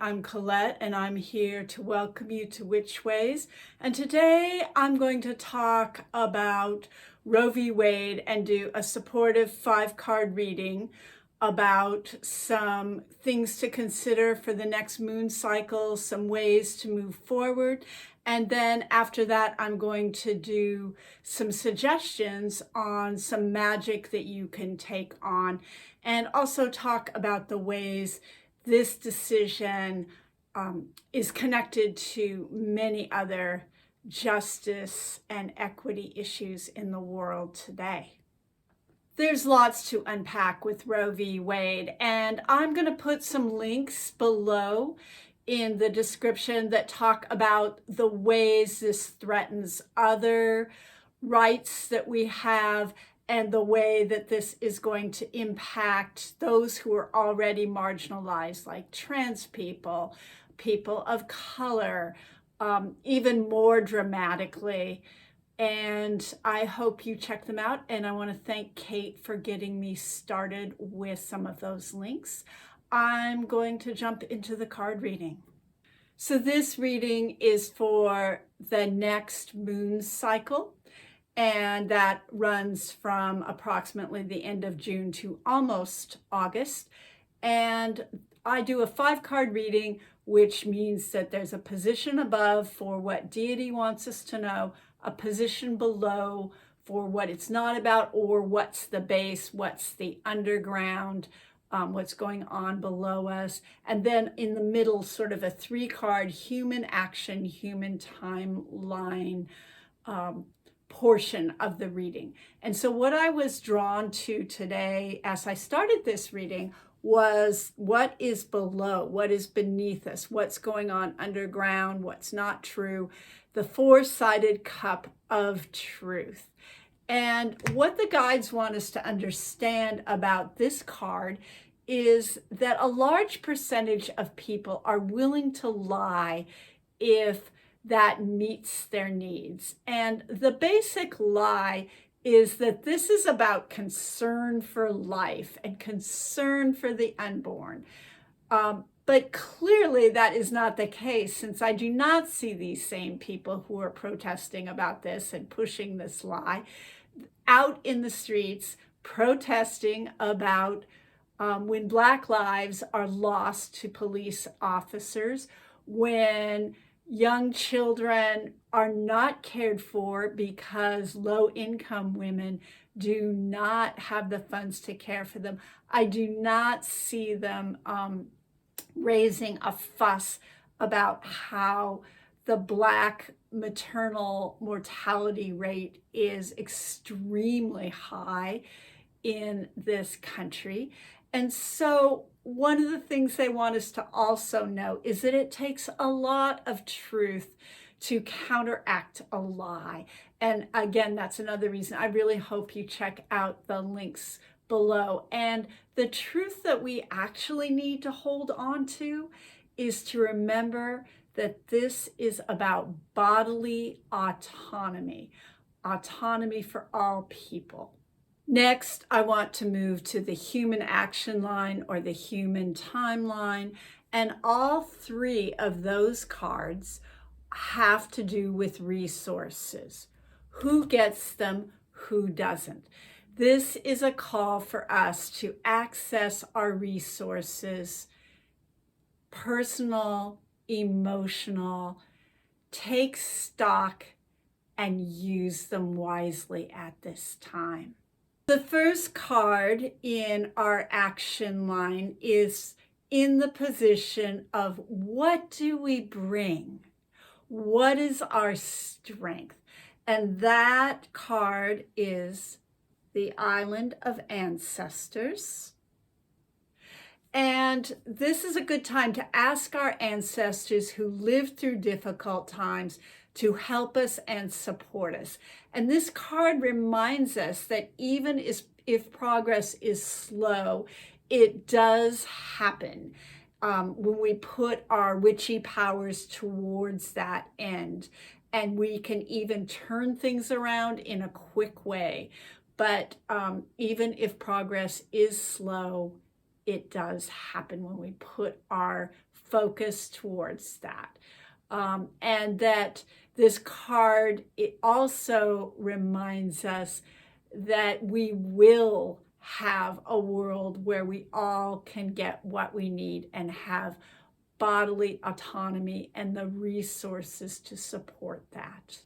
I'm Colette, and I'm here to welcome you to Which Ways. And today I'm going to talk about Roe v. Wade and do a supportive 5-card reading about some things to consider for the next moon cycle, some ways to move forward. And then after that, I'm going to do some suggestions on some magic that you can take on, and also talk about the ways this decision is connected to many other justice and equity issues in the world today. There's lots to unpack with Roe v. Wade, and I'm going to put some links below in the description that talk about the ways this threatens other rights that we have and the way that this is going to impact those who are already marginalized, like trans people, people of color, even more dramatically. And I hope you check them out. And I want to thank Kate for getting me started with some of those links. I'm going to jump into the card reading. So this reading is for the next moon cycle, and that runs from approximately the end of June to almost August. And I do a 5-card reading, which means that there's a position above for what deity wants us to know, a position below for what it's not about, or what's the base, what's the underground, what's going on below us. And then in the middle, sort of a 3-card human action, human timeline portion of the reading. And so what I was drawn to today as I started this reading was what is below, what is beneath us, what's going on underground, what's not true, the 4-sided cup of truth. And what the guides want us to understand about this card is that a large percentage of people are willing to lie if that meets their needs. And the basic lie is that this is about concern for life and concern for the unborn. But clearly that is not the case, since I do not see these same people who are protesting about this and pushing this lie out in the streets, protesting about when Black lives are lost to police officers, when young children are not cared for because low-income women do not have the funds to care for them. I do not see them raising a fuss about how the Black maternal mortality rate is extremely high in this country. And so one of the things they want us to also know is that it takes a lot of truth to counteract a lie. And again, that's another reason I really hope you check out the links below. And the truth that we actually need to hold on to is to remember that this is about bodily autonomy, autonomy for all people. Next, I want to move to the human action line or the human timeline. And all 3 of those cards have to do with resources. Who gets them, who doesn't. This is a call for us to access our resources, personal, emotional, take stock, and use them wisely at this time. The first card in our action line is in the position of what do we bring? What is our strength? And that card is the Island of Ancestors. And this is a good time to ask our ancestors who lived through difficult times to help us and support us. And this card reminds us that even if progress is slow, it does happen when we put our witchy powers towards that end. And we can even turn things around in a quick way. But even if progress is slow, it does happen when we put our focus towards that. And that this card, it also reminds us that we will have a world where we all can get what we need and have bodily autonomy and the resources to support that.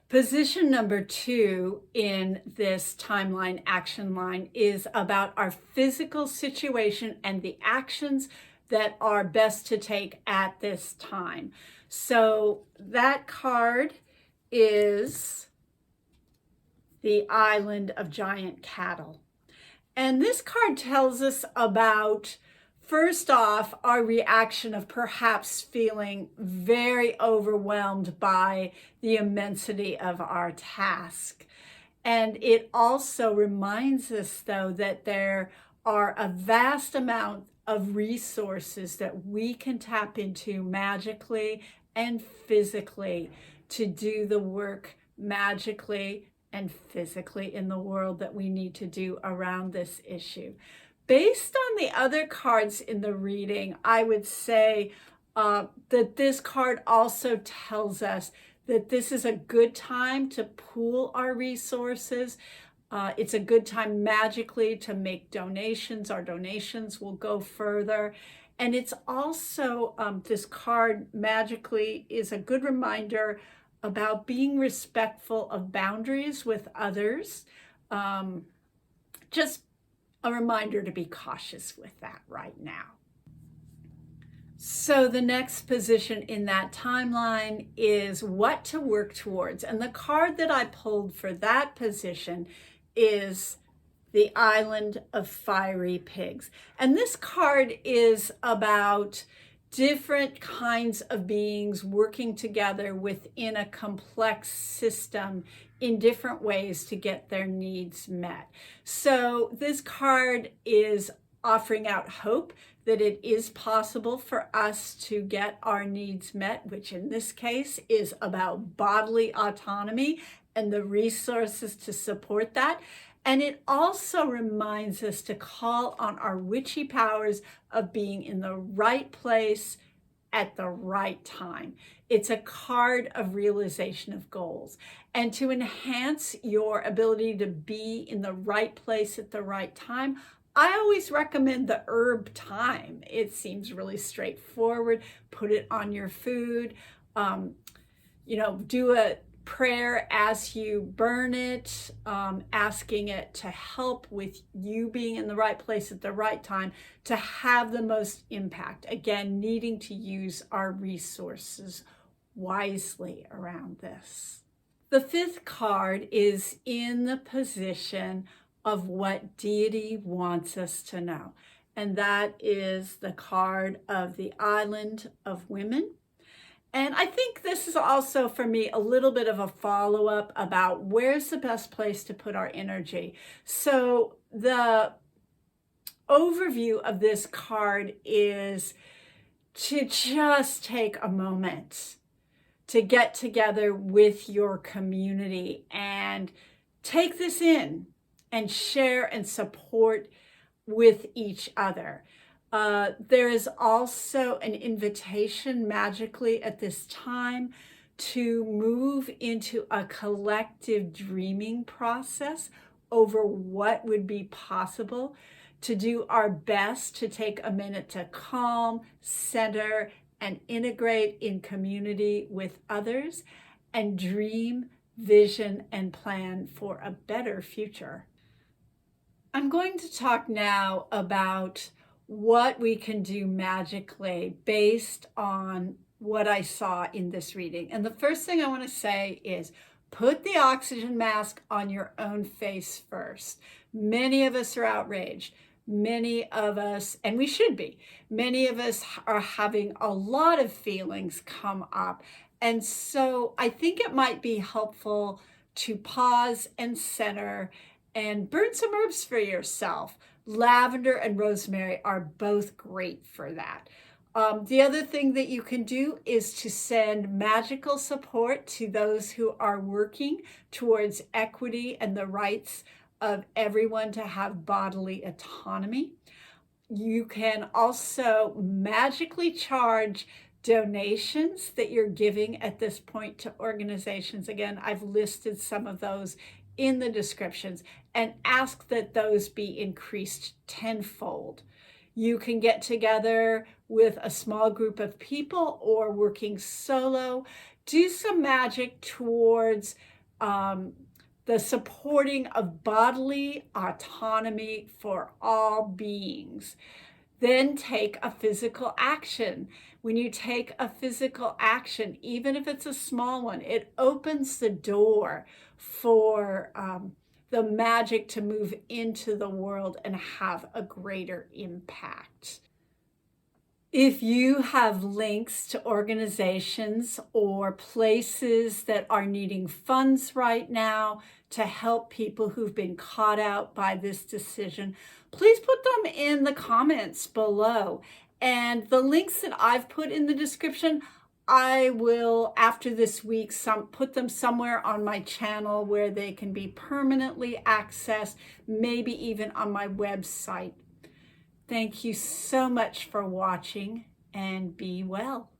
Position number 2 in this timeline action line is about our physical situation and the actions that are best to take at this time. So that card is the Island of Giant Cattle. And this card tells us about, first off, our reaction of perhaps feeling very overwhelmed by the immensity of our task. And it also reminds us, though, that there are a vast amount of resources that we can tap into magically and physically to do the work magically and physically in the world that we need to do around this issue. Based on the other cards in the reading, I would say that this card also tells us that this is a good time to pool our resources. It's a good time magically to make donations. Our donations will go further. And it's also, this card magically is a good reminder about being respectful of boundaries with others. Just a reminder to be cautious with that right now. So the next position in that timeline is what to work towards. And the card that I pulled for that position is the Island of Fiery Pigs. And this card is about different kinds of beings working together within a complex system in different ways to get their needs met. So this card is offering out hope that it is possible for us to get our needs met, which in this case is about bodily autonomy and the resources to support that. And it also reminds us to call on our witchy powers of being in the right place at the right time. It's a card of realization of goals. And to enhance your ability to be in the right place at the right time, I always recommend the herb thyme. It seems really straightforward. Put it on your food. Do a prayer as you burn it, asking it to help with you being in the right place at the right time to have the most impact. Again, needing to use our resources wisely around this. The 5th card is in the position of what deity wants us to know. And that is the card of the Island of Women. And I think this is also, for me, a little bit of a follow-up about where's the best place to put our energy. So the overview of this card is to just take a moment to get together with your community and take this in and share and support with each other. There is also an invitation magically at this time to move into a collective dreaming process over what would be possible, to do our best to take a minute to calm, center, and integrate in community with others, and dream, vision, and plan for a better future. I'm going to talk now about what we can do magically based on what I saw in this reading. And the first thing I want to say is put the oxygen mask on your own face first. Many of us are outraged. Many of us, and we should be, many of us are having a lot of feelings come up. And so I think it might be helpful to pause and center and burn some herbs for yourself. Lavender and rosemary are both great for that. The other thing that you can do is to send magical support to those who are working towards equity and the rights of everyone to have bodily autonomy. You can also magically charge donations that you're giving at this point to organizations. Again, I've listed some of those in the descriptions, and ask that those be increased tenfold. You can get together with a small group of people or working solo. Do some magic towards the supporting of bodily autonomy for all beings. Then take a physical action. When you take a physical action, even if it's a small one, it opens the door for the magic to move into the world and have a greater impact. If you have links to organizations or places that are needing funds right now to help people who've been caught out by this decision, please put them in the comments below. And the links that I've put in the description, I will, after this week, put them somewhere on my channel where they can be permanently accessed, maybe even on my website. Thank you so much for watching, and be well.